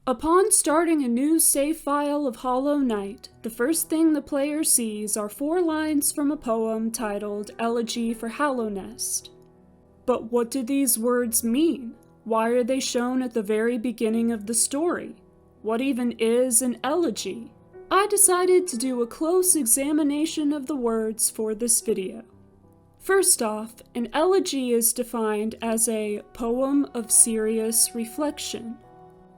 Upon starting a new save file of Hollow Knight, the first thing the player sees are 4 lines from a poem titled Elegy for Hallownest. But what do these words mean? Why are they shown at the very beginning of the story? What even is an elegy? I decided to do a close examination of the words for this video. First off, an elegy is defined as a poem of serious reflection.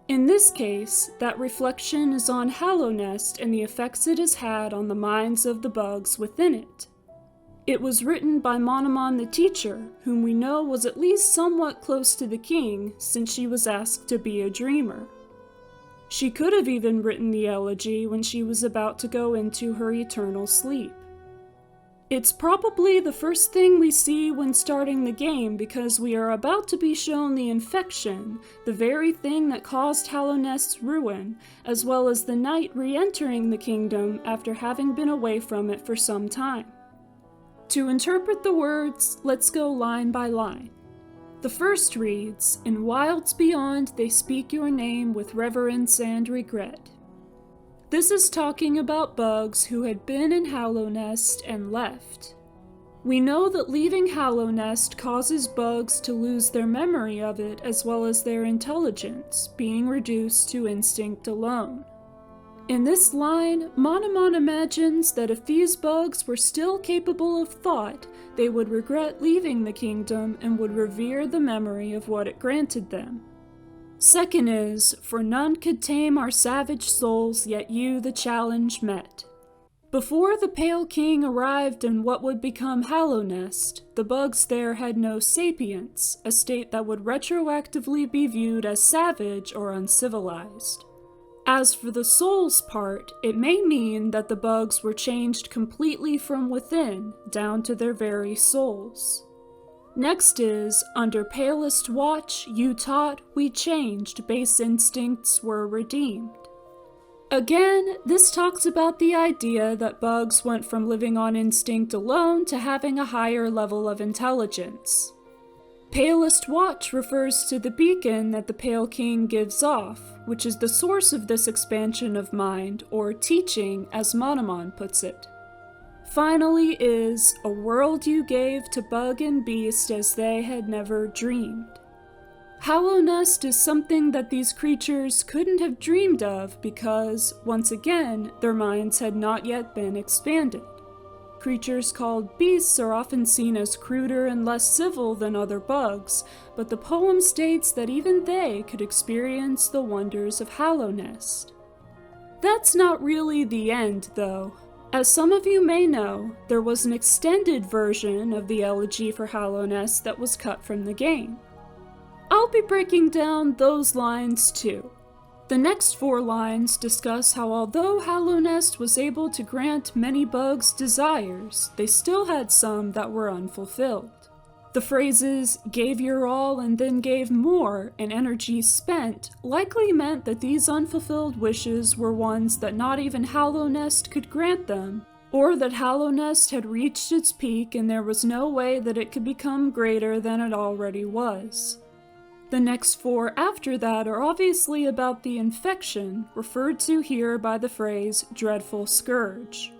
In this case, that reflection is on Hallownest and the effects it has had on the minds of the bugs within it. It was written by Monomon the teacher, whom we know was at least somewhat close to the king since she was asked to be a dreamer. She could have even written the elegy when she was about to go into her eternal sleep. It's probably the first thing we see when starting the game because we are about to be shown the infection, the very thing that caused Hallownest's ruin, as well as the knight re-entering the kingdom after having been away from it for some time. To interpret the words, let's go line by line. The first reads, "In wilds beyond they speak your name with reverence and regret." This is talking about bugs who had been in Hallownest and left. We know that leaving Hallownest causes bugs to lose their memory of it as well as their intelligence, being reduced to instinct alone. In this line, Monomon imagines that if these bugs were still capable of thought, they would regret leaving the kingdom and would revere the memory of what it granted them. Second is, "For none could tame our savage souls, yet you the challenge met." Before the Pale King arrived in what would become Hallownest, the bugs there had no sapience, a state that would retroactively be viewed as savage or uncivilized. As for the souls part, it may mean that the bugs were changed completely from within, down to their very souls. Next is, "Under palest watch, you taught, we changed, base instincts were redeemed." Again, this talks about the idea that bugs went from living on instinct alone to having a higher level of intelligence. Palest watch refers to the beacon that the Pale King gives off, which is the source of this expansion of mind, or teaching, as Monomon puts it. Finally is, "A world you gave to bug and beast as they had never dreamed." Hallownest is something that these creatures couldn't have dreamed of because, once again, their minds had not yet been expanded. Creatures called beasts are often seen as cruder and less civil than other bugs, but the poem states that even they could experience the wonders of Hallownest. That's not really the end, though. As some of you may know, there was an extended version of the Elegy for Hallownest that was cut from the game. I'll be breaking down those lines too. The next 4 lines discuss how although Hallownest was able to grant many bugs desires, they still had some that were unfulfilled. The phrases, "gave your all and then gave more," and "energy spent," likely meant that these unfulfilled wishes were ones that not even Hallownest could grant them, or that Hallownest had reached its peak and there was no way that it could become greater than it already was. The next 4 after that are obviously about the infection, referred to here by the phrase, "dreadful scourge."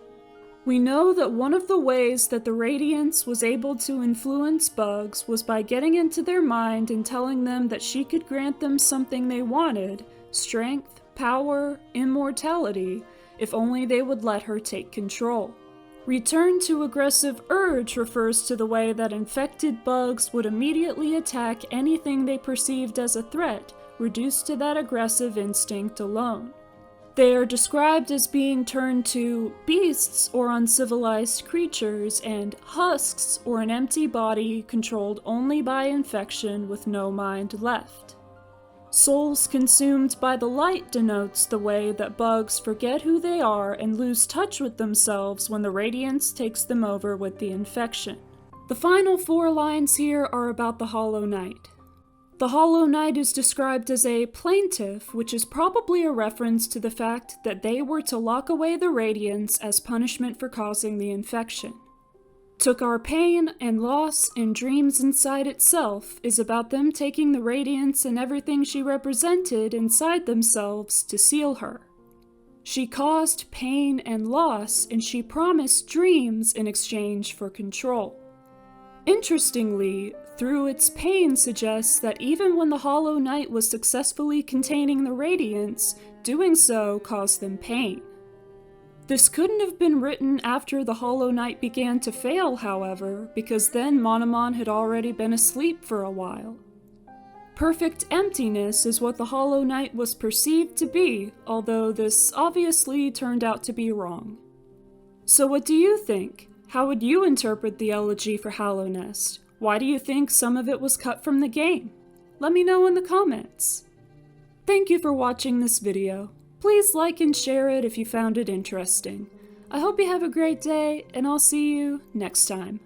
We know that one of the ways that the Radiance was able to influence bugs was by getting into their mind and telling them that she could grant them something they wanted, strength, power, immortality, if only they would let her take control. Return to aggressive urge refers to the way that infected bugs would immediately attack anything they perceived as a threat, reduced to that aggressive instinct alone. They are described as being turned to beasts or uncivilized creatures and husks or an empty body controlled only by infection with no mind left. Souls consumed by the light denotes the way that bugs forget who they are and lose touch with themselves when the Radiance takes them over with the infection. The final 4 lines here are about the Hollow Knight. The Hollow Knight is described as a plaintiff, which is probably a reference to the fact that they were to lock away the Radiance as punishment for causing the infection. took our pain and loss and dreams inside itself is about them taking the radiance and everything she represented inside themselves to seal her. She caused pain and loss, and she promised dreams in exchange for control. Interestingly, through its pain suggests that even when the Hollow Knight was successfully containing the radiance, doing so caused them pain. This couldn't have been written after the Hollow Knight began to fail, however, because then Monomon had already been asleep for a while. Perfect emptiness is what the Hollow Knight was perceived to be, although this obviously turned out to be wrong. So what do you think? How would you interpret the Elegy for Hallownest? Why do you think some of it was cut from the game? Let me know in the comments. Thank you for watching this video. Please like and share it if you found it interesting. I hope you have a great day, and I'll see you next time.